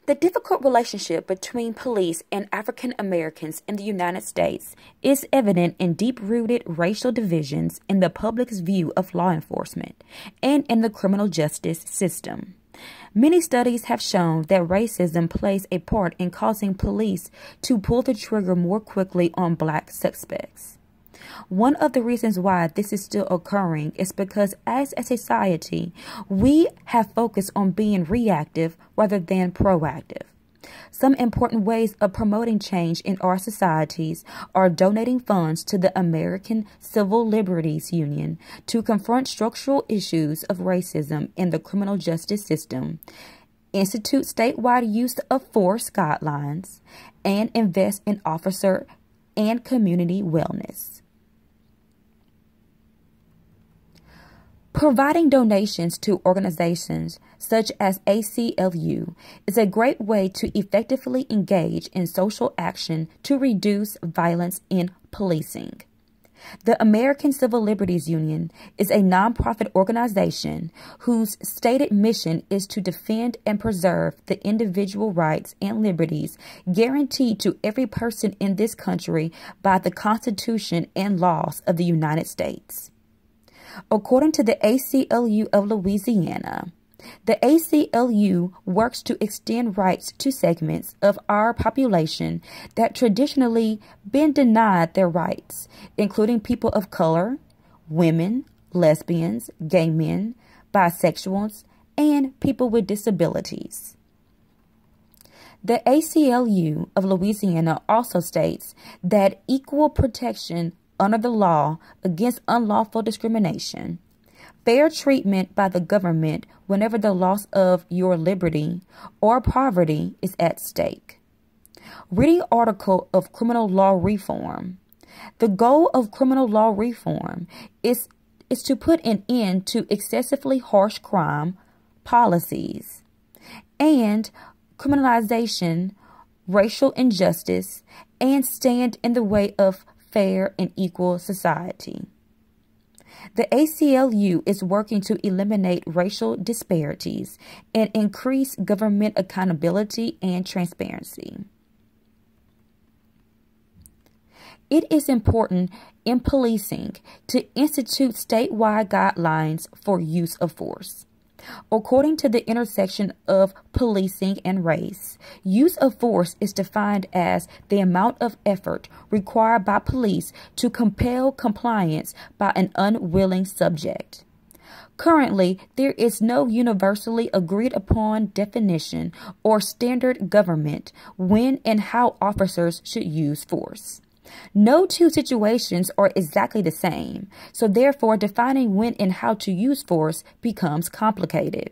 The difficult relationship between police and African Americans in the United States is evident in deep-rooted racial divisions in the public's view of law enforcement and in the criminal justice system. Many studies have shown that racism plays a part in causing police to pull the trigger more quickly on black suspects. One of the reasons why this is still occurring is because as a society, we have focused on being reactive rather than proactive. Some important ways of promoting change in our societies are donating funds to the American Civil Liberties Union to confront structural issues of racism in the criminal justice system, institute statewide use of force guidelines, and invest in officer and community wellness. Providing donations to organizations such as ACLU is a great way to effectively engage in social action to reduce violence in policing. The American Civil Liberties Union is a nonprofit organization whose stated mission is to defend and preserve the individual rights and liberties guaranteed to every person in this country by the Constitution and laws of the United States. According to the ACLU of Louisiana, the ACLU works to extend rights to segments of our population that traditionally been denied their rights, including people of color, women, lesbians, gay men, bisexuals, and people with disabilities. The ACLU of Louisiana also states that equal protection under the law against unlawful discrimination, fair treatment by the government whenever the loss of your liberty or poverty is at stake. Reading article of criminal law reform. The goal of criminal law reform is to put an end to excessively harsh crime policies and criminalization, racial injustice, and stand in the way of fair and equal society. The ACLU is working to eliminate racial disparities and increase government accountability and transparency. It is important in policing to institute statewide guidelines for use of force. According to the intersection of policing and race, use of force is defined as the amount of effort required by police to compel compliance by an unwilling subject. Currently, there is no universally agreed upon definition or standard government when and how officers should use force. No two situations are exactly the same, so therefore defining when and how to use force becomes complicated.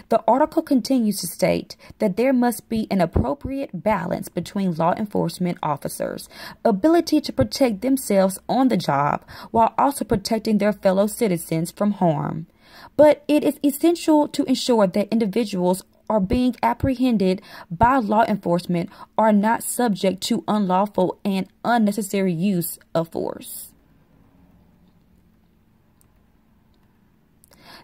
The article continues to state that there must be an appropriate balance between law enforcement officers' ability to protect themselves on the job while also protecting their fellow citizens from harm. But it is essential to ensure that individuals are being apprehended by law enforcement are not subject to unlawful and unnecessary use of force.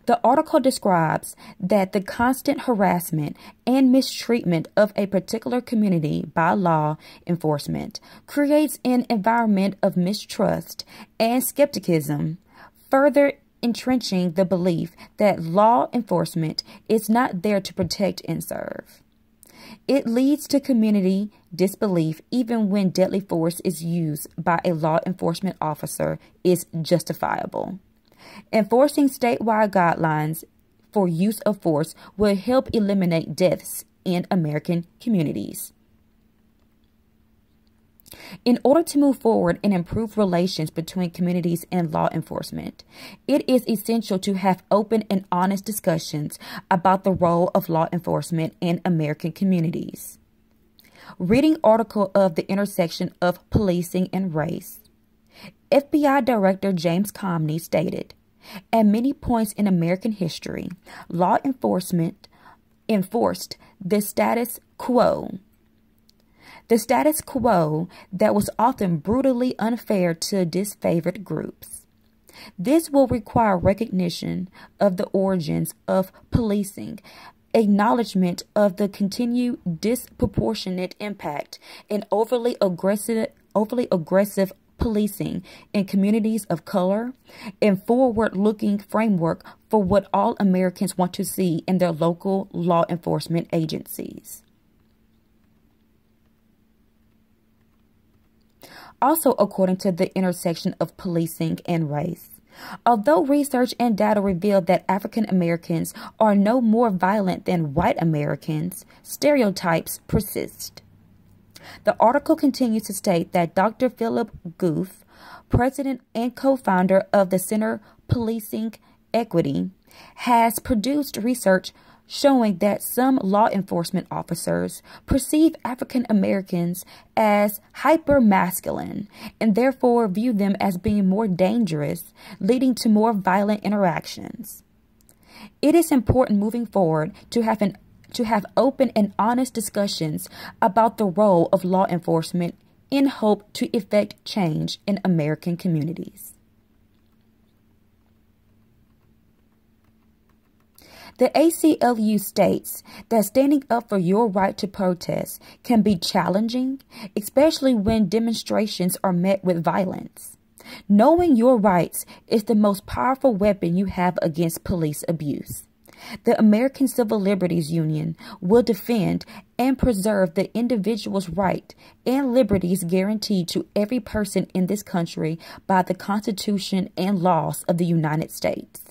The article describes that the constant harassment and mistreatment of a particular community by law enforcement creates an environment of mistrust and skepticism, further entrenching the belief that law enforcement is not there to protect and serve. It leads to community disbelief even when deadly force is used by a law enforcement officer is justifiable. Enforcing statewide guidelines for use of force will help eliminate deaths in American communities. In order to move forward and improve relations between communities and law enforcement, it is essential to have open and honest discussions about the role of law enforcement in American communities. Reading article of the intersection of policing and race. FBI Director James Comey stated, "At many points in American history, law enforcement enforced the status quo. The status quo that was often brutally unfair to disfavored groups. This will require recognition of the origins of policing acknowledgement of the continued disproportionate impact and overly aggressive policing in communities of color, and forward-looking framework for what all Americans want to see in their local law enforcement agencies. Also, according to the intersection of policing and race, although research and data reveal that African Americans are no more violent than white Americans, stereotypes persist. The article continues to state that Dr. Philip Guth, president and co-founder of the Center Policing Equity, has produced research showing that some law enforcement officers perceive African Americans as hyper-masculine and therefore view them as being more dangerous, leading to more violent interactions. It is important moving forward to have open and honest discussions about the role of law enforcement in hope to effect change in American communities. The ACLU states that standing up for your right to protest can be challenging, especially when demonstrations are met with violence. Knowing your rights is the most powerful weapon you have against police abuse. The American Civil Liberties Union will defend and preserve the individual's right and liberties guaranteed to every person in this country by the Constitution and laws of the United States.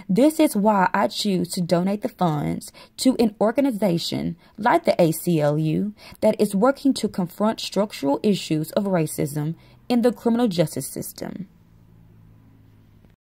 This is why I choose to donate the funds to an organization like the ACLU that is working to confront structural issues of racism in the criminal justice system.